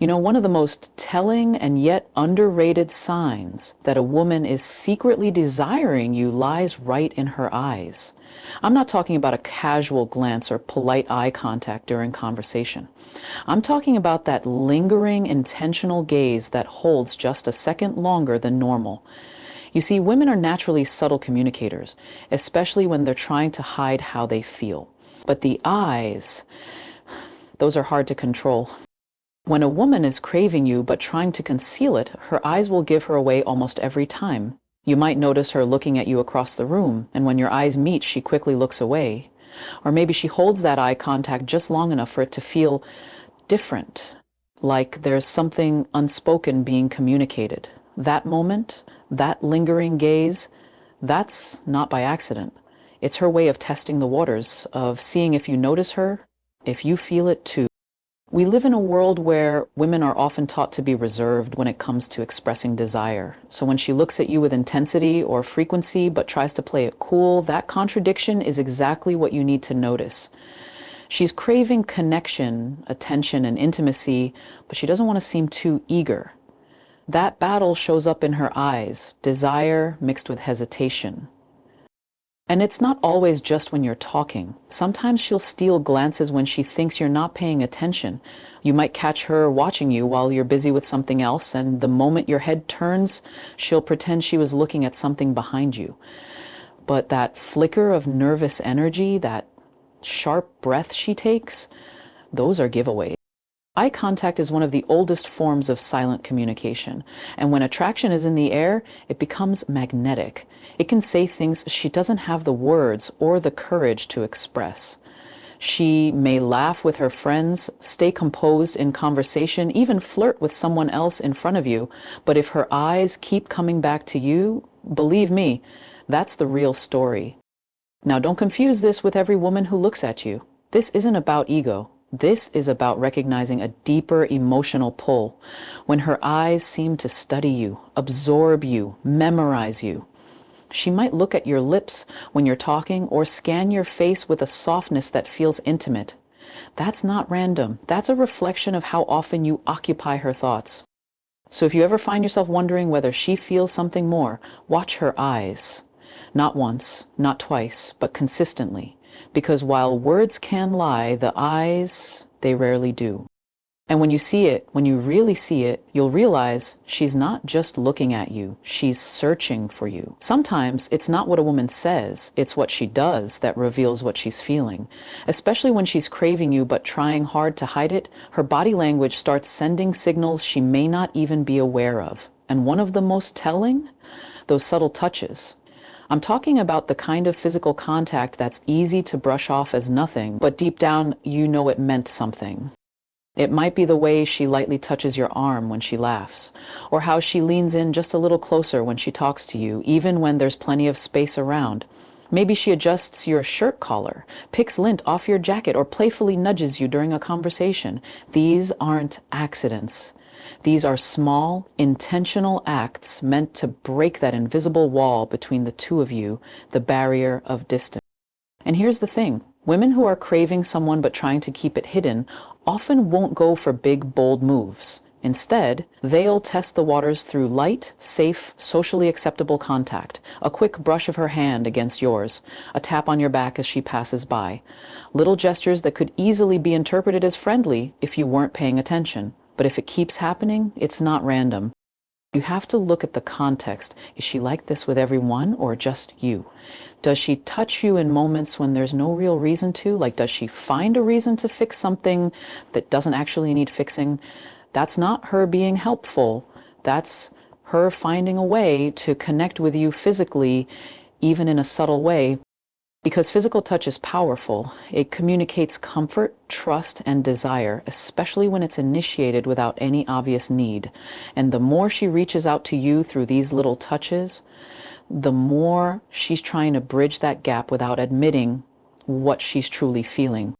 One of the most telling and yet underrated signs that a woman is secretly desiring you lies right in her eyes. I'm not talking about a casual glance or polite eye contact during conversation. I'm talking about that lingering, intentional gaze that holds just a second longer than normal. You see, women are naturally subtle communicators, especially when they're trying to hide how they feel. But the eyes, those are hard to control. When a woman is craving you but trying to conceal it, her eyes will give her away almost every time. You might notice her looking at you across the room, and when your eyes meet, she quickly looks away. Or maybe she holds that eye contact just long enough for it to feel different, like there's something unspoken being communicated. That moment, that lingering gaze, that's not by accident. It's her way of testing the waters, of seeing if you notice her, if you feel it too. We live in a world where women are often taught to be reserved when it comes to expressing desire. So when she looks at you with intensity or frequency but tries to play it cool, that contradiction is exactly what you need to notice. She's craving connection, attention, and intimacy, but she doesn't want to seem too eager. That battle shows up in her eyes, desire mixed with hesitation. And it's not always just when you're talking. Sometimes she'll steal glances when she thinks you're not paying attention. You might catch her watching you while you're busy with something else, and the moment your head turns, she'll pretend she was looking at something behind you. But that flicker of nervous energy, that sharp breath she takes, those are giveaways. Eye contact is one of the oldest forms of silent communication, and when attraction is in the air, it becomes magnetic. It can say things she doesn't have the words or the courage to express. She may laugh with her friends, stay composed in conversation, even flirt with someone else in front of you, but if her eyes keep coming back to you, believe me, that's the real story. Now, don't confuse this with every woman who looks at you. This isn't about ego. This is about recognizing a deeper emotional pull, when her eyes seem to study you, absorb you, memorize you. She might look at your lips when you're talking or scan your face with a softness that feels intimate. That's not random. That's a reflection of how often you occupy her thoughts. So if you ever find yourself wondering whether she feels something more, watch her eyes. Not once, not twice, but consistently. Because while words can lie, the eyes, they rarely do. And when you see it, when you really see it, you'll realize she's not just looking at you, she's searching for you. Sometimes it's not what a woman says, it's what she does that reveals what she's feeling. Especially when she's craving you but trying hard to hide it, her body language starts sending signals she may not even be aware of. And one of the most telling? Those subtle touches. I'm talking about the kind of physical contact that's easy to brush off as nothing, but deep down you know it meant something. It might be the way she lightly touches your arm when she laughs, or how she leans in just a little closer when she talks to you, even when there's plenty of space around. Maybe she adjusts your shirt collar, picks lint off your jacket, or playfully nudges you during a conversation. These aren't accidents. These are small, intentional acts meant to break that invisible wall between the two of you, the barrier of distance. And here's the thing. Women who are craving someone but trying to keep it hidden often won't go for big, bold moves. Instead, they'll test the waters through light, safe, socially acceptable contact. A quick brush of her hand against yours, a tap on your back as she passes by. Little gestures that could easily be interpreted as friendly if you weren't paying attention. But if it keeps happening, it's not random. You have to look at the context. Is she like this with everyone or just you? Does she touch you in moments when there's no real reason to? Like, does she find a reason to fix something that doesn't actually need fixing? That's not her being helpful. That's her finding a way to connect with you physically, even in a subtle way. Because physical touch is powerful, it communicates comfort, trust, and desire, especially when it's initiated without any obvious need. And the more she reaches out to you through these little touches, the more she's trying to bridge that gap without admitting what she's truly feeling.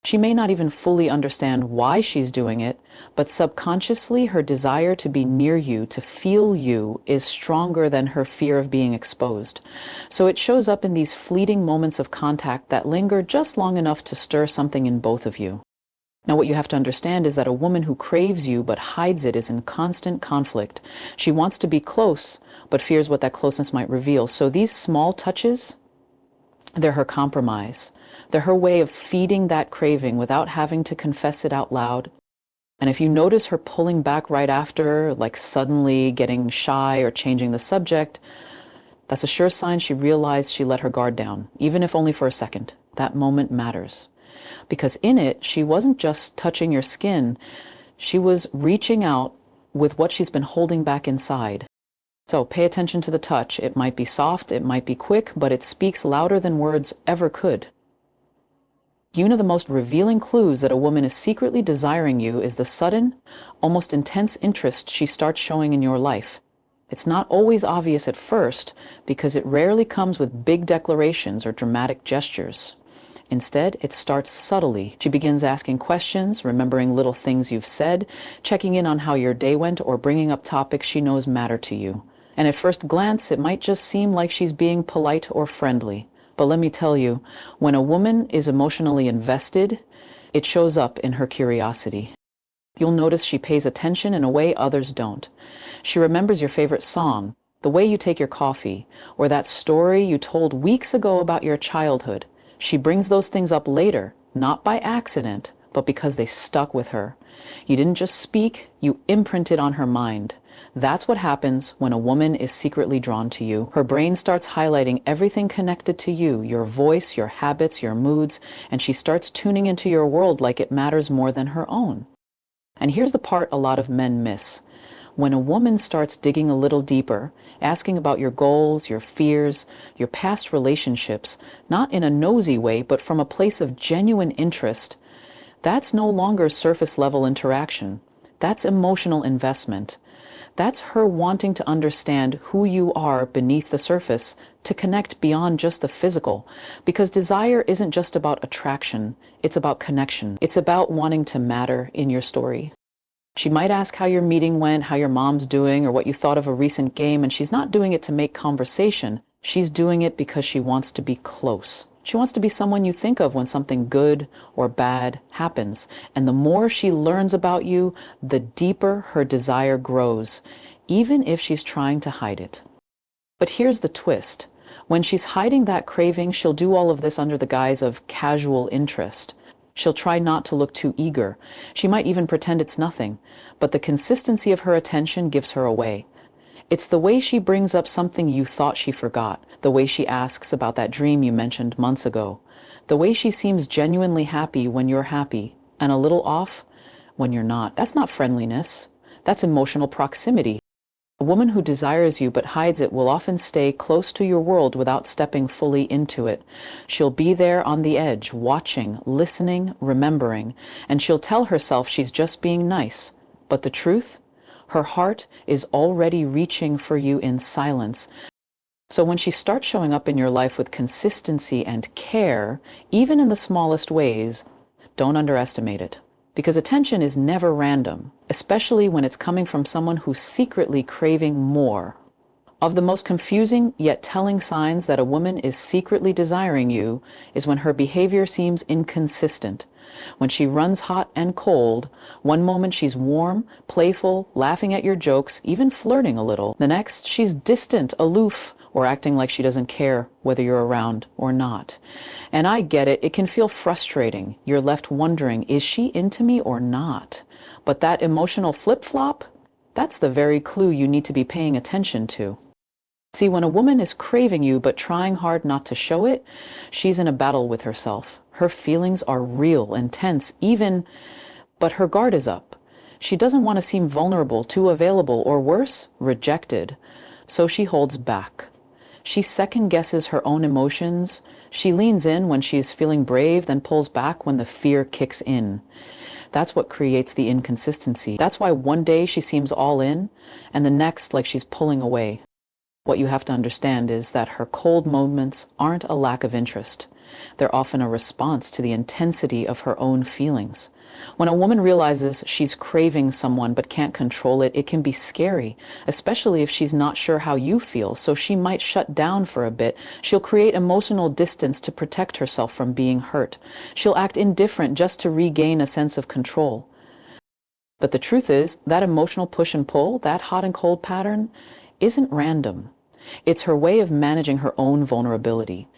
She may not even fully understand why she's doing it, but subconsciously her desire to be near you, to feel you, is stronger than her fear of being exposed. So it shows up in these fleeting moments of contact that linger just long enough to stir something in both of you. Now, what you have to understand is that a woman who craves you but hides it is in constant conflict. She wants to be close, but fears what that closeness might reveal. So these small touches, they're her compromise. They're her way of feeding that craving without having to confess it out loud. And if you notice her pulling back right after, like suddenly getting shy or changing the subject, that's a sure sign she realized she let her guard down, even if only for a second. That moment matters. Because in it, she wasn't just touching your skin, she was reaching out with what she's been holding back inside. So pay attention to the touch. It might be soft, it might be quick, but it speaks louder than words ever could. One of the most revealing clues that a woman is secretly desiring you is the sudden, almost intense interest she starts showing in your life. It's not always obvious at first because it rarely comes with big declarations or dramatic gestures. Instead, it starts subtly. She begins asking questions, remembering little things you've said, checking in on how your day went, or bringing up topics she knows matter to you. And at first glance, it might just seem like she's being polite or friendly. But let me tell you, when a woman is emotionally invested, it shows up in her curiosity. You'll notice she pays attention in a way others don't. She remembers your favorite song, the way you take your coffee, or that story you told weeks ago about your childhood. She brings those things up later, not by accident, but because they stuck with her. You didn't just speak, you imprinted on her mind. That's what happens when a woman is secretly drawn to you. Her brain starts highlighting everything connected to you, your voice, your habits, your moods, and she starts tuning into your world like it matters more than her own. And here's the part a lot of men miss. When a woman starts digging a little deeper, asking about your goals, your fears, your past relationships, not in a nosy way, but from a place of genuine interest, that's no longer surface level interaction. That's emotional investment. That's her wanting to understand who you are beneath the surface, to connect beyond just the physical. Because desire isn't just about attraction, it's about connection. It's about wanting to matter in your story. She might ask how your meeting went, how your mom's doing, or what you thought of a recent game, and she's not doing it to make conversation. She's doing it because she wants to be close. She wants to be someone you think of when something good or bad happens. And the more she learns about you, the deeper her desire grows, even if she's trying to hide it. But here's the twist. When she's hiding that craving, she'll do all of this under the guise of casual interest. She'll try not to look too eager. She might even pretend it's nothing. But the consistency of her attention gives her away. It's the way she brings up something you thought she forgot, the way she asks about that dream you mentioned months ago, the way she seems genuinely happy when you're happy, and a little off when you're not. That's not friendliness. That's emotional proximity. A woman who desires you but hides it will often stay close to your world without stepping fully into it. She'll be there on the edge, watching, listening, remembering, and she'll tell herself she's just being nice. But the truth? Her heart is already reaching for you in silence. So when she starts showing up in your life with consistency and care, even in the smallest ways, don't underestimate it. Because attention is never random, especially when it's coming from someone who's secretly craving more. Of the most confusing yet telling signs that a woman is secretly desiring you is when her behavior seems inconsistent. When she runs hot and cold, one moment she's warm, playful, laughing at your jokes, even flirting a little. The next, she's distant, aloof, or acting like she doesn't care whether you're around or not. And I get it, it can feel frustrating. You're left wondering, is she into me or not? But that emotional flip-flop, that's the very clue you need to be paying attention to. See, when a woman is craving you but trying hard not to show it, she's in a battle with herself. Her feelings are real, intense, but her guard is up. She doesn't want to seem vulnerable, too available, or worse, rejected. So she holds back. She second-guesses her own emotions. She leans in when she's feeling brave, then pulls back when the fear kicks in. That's what creates the inconsistency. That's why one day she seems all in, and the next like she's pulling away. What you have to understand is that her cold moments aren't a lack of interest. They're often a response to the intensity of her own feelings. When a woman realizes she's craving someone but can't control it, it can be scary, especially if she's not sure how you feel, so she might shut down for a bit. She'll create emotional distance to protect herself from being hurt. She'll act indifferent just to regain a sense of control. But the truth is, that emotional push and pull, that hot and cold pattern, isn't random. It's her way of managing her own vulnerability.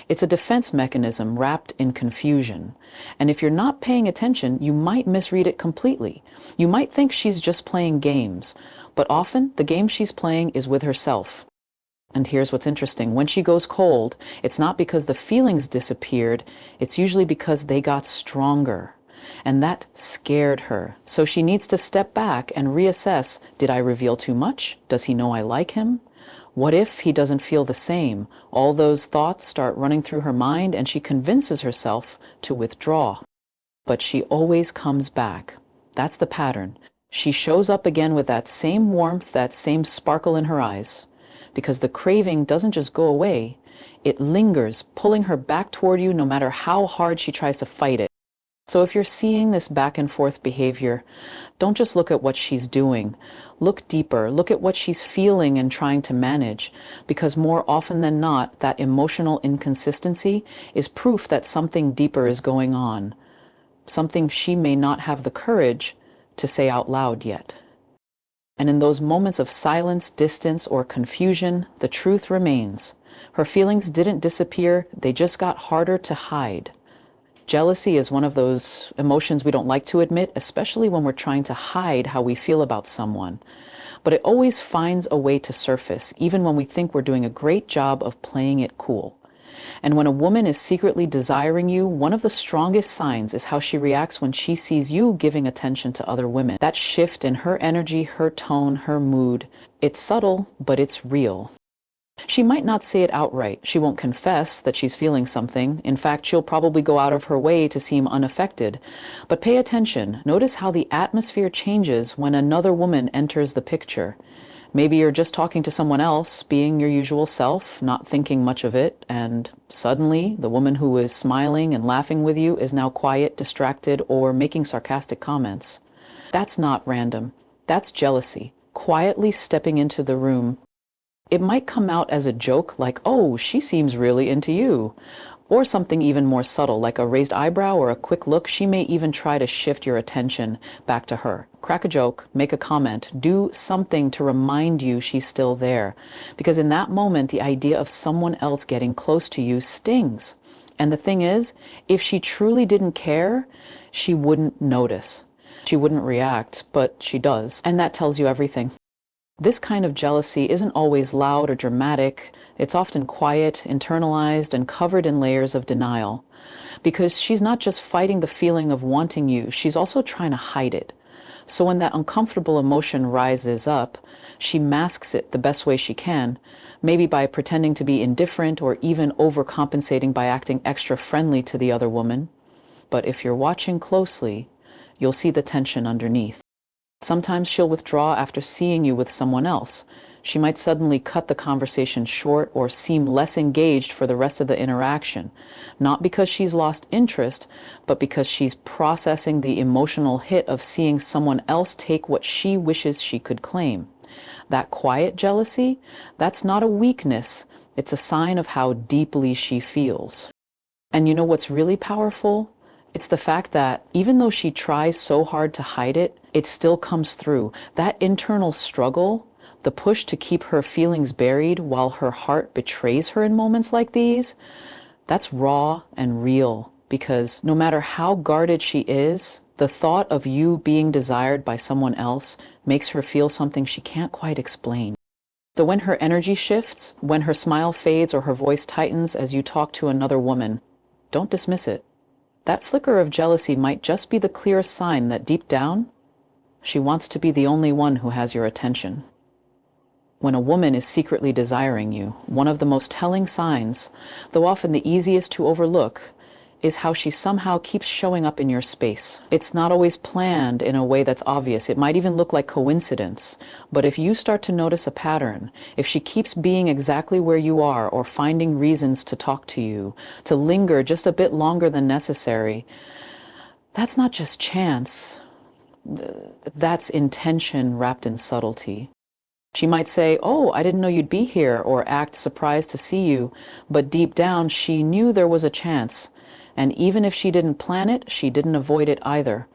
It's a defense mechanism wrapped in confusion. And if you're not paying attention, you might misread it completely. You might think she's just playing games, but often the game she's playing is with herself. And here's what's interesting. When she goes cold, it's not because the feelings disappeared, it's usually because they got stronger. And that scared her. So she needs to step back and reassess, did I reveal too much? Does he know I like him? What if he doesn't feel the same? All those thoughts start running through her mind and she convinces herself to withdraw. But she always comes back. That's the pattern. She shows up again with that same warmth, that same sparkle in her eyes. Because the craving doesn't just go away, it lingers, pulling her back toward you no matter how hard she tries to fight it. So if you're seeing this back and forth behavior, don't just look at what she's doing. Look deeper. Look at what she's feeling and trying to manage. Because more often than not, that emotional inconsistency is proof that something deeper is going on. Something she may not have the courage to say out loud yet. And in those moments of silence, distance, or confusion, the truth remains. Her feelings didn't disappear, they just got harder to hide. Jealousy is one of those emotions we don't like to admit, especially when we're trying to hide how we feel about someone. But it always finds a way to surface, even when we think we're doing a great job of playing it cool. And when a woman is secretly desiring you, one of the strongest signs is how she reacts when she sees you giving attention to other women. That shift in her energy, her tone, her mood, it's subtle, but it's real. She might not say it outright. She won't confess that she's feeling something. In fact, she'll probably go out of her way to seem unaffected. But pay attention. Notice how the atmosphere changes when another woman enters the picture. Maybe you're just talking to someone else, being your usual self, not thinking much of it, and suddenly the woman who is smiling and laughing with you is now quiet, distracted, or making sarcastic comments. That's not random. That's jealousy, quietly stepping into the room. It might come out as a joke like, oh, she seems really into you. Or something even more subtle, like a raised eyebrow or a quick look. She may even try to shift your attention back to her. Crack a joke, make a comment, do something to remind you she's still there. Because in that moment, the idea of someone else getting close to you stings. And the thing is, if she truly didn't care, she wouldn't notice. She wouldn't react, but she does. And that tells you everything. This kind of jealousy isn't always loud or dramatic. It's often quiet, internalized, and covered in layers of denial. Because she's not just fighting the feeling of wanting you, she's also trying to hide it. So when that uncomfortable emotion rises up, she masks it the best way she can, maybe by pretending to be indifferent or even overcompensating by acting extra friendly to the other woman. But if you're watching closely, you'll see the tension underneath. Sometimes she'll withdraw after seeing you with someone else. She might suddenly cut the conversation short or seem less engaged for the rest of the interaction, not because she's lost interest, but because she's processing the emotional hit of seeing someone else take what she wishes she could claim. That quiet jealousy, that's not a weakness. It's a sign of how deeply she feels. And you know what's really powerful? It's the fact that even though she tries so hard to hide it, it still comes through. That internal struggle, the push to keep her feelings buried while her heart betrays her in moments like these, that's raw and real. Because no matter how guarded she is, the thought of you being desired by someone else makes her feel something she can't quite explain. So when her energy shifts, when her smile fades or her voice tightens as you talk to another woman, don't dismiss it. That flicker of jealousy might just be the clearest sign that deep down, she wants to be the only one who has your attention. When a woman is secretly desiring you, one of the most telling signs, though often the easiest to overlook, is how she somehow keeps showing up in your space. It's not always planned in a way that's obvious. It might even look like coincidence. But if you start to notice a pattern, if she keeps being exactly where you are or finding reasons to talk to you, to linger just a bit longer than necessary, That's not just chance, that's intention wrapped in subtlety. She might say, "Oh, I didn't know you'd be here," or act surprised to see you, but deep down she knew there was a chance. And even if she didn't plan it, she didn't avoid it either.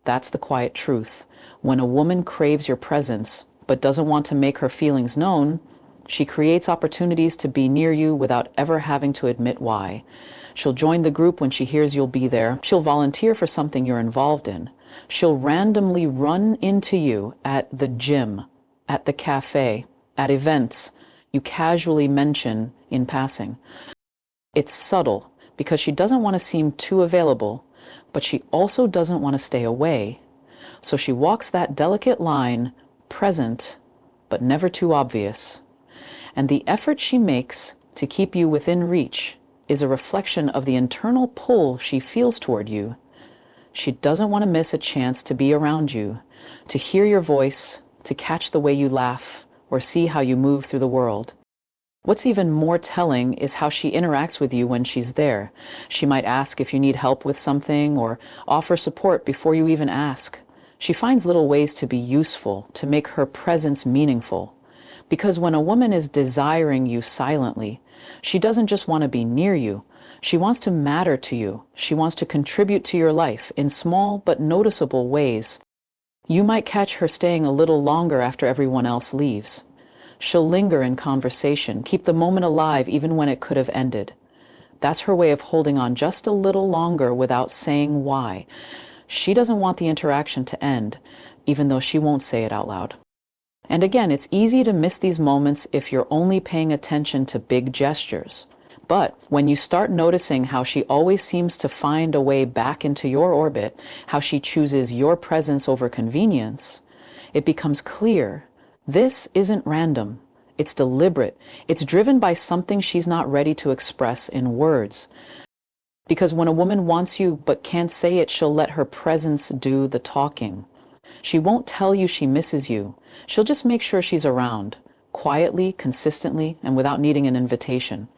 That's the quiet truth. When a woman craves your presence, but doesn't want to make her feelings known, she creates opportunities to be near you without ever having to admit why. She'll join the group when she hears you'll be there. She'll volunteer for something you're involved in. She'll randomly run into you at the gym, at the cafe, at events you casually mention in passing. It's subtle because she doesn't want to seem too available, but she also doesn't want to stay away. So she walks that delicate line, present, but never too obvious. And the effort she makes to keep you within reach is a reflection of the internal pull she feels toward you. She doesn't want to miss a chance to be around you, to hear your voice, to catch the way you laugh, or see how you move through the world. What's even more telling is how she interacts with you when she's there. She might ask if you need help with something or offer support before you even ask. She finds little ways to be useful, to make her presence meaningful. Because when a woman is desiring you silently, she doesn't just want to be near you. She wants to matter to you. She wants to contribute to your life in small but noticeable ways. You might catch her staying a little longer after everyone else leaves. She'll linger in conversation, keep the moment alive even when it could have ended. That's her way of holding on just a little longer without saying why. She doesn't want the interaction to end, even though she won't say it out loud. And again, it's easy to miss these moments if you're only paying attention to big gestures. But when you start noticing how she always seems to find a way back into your orbit, how she chooses your presence over convenience, it becomes clear. This isn't random. It's deliberate. It's driven by something she's not ready to express in words. Because when a woman wants you but can't say it, she'll let her presence do the talking. She won't tell you she misses you. She'll just make sure she's around, quietly, consistently, and without needing an invitation.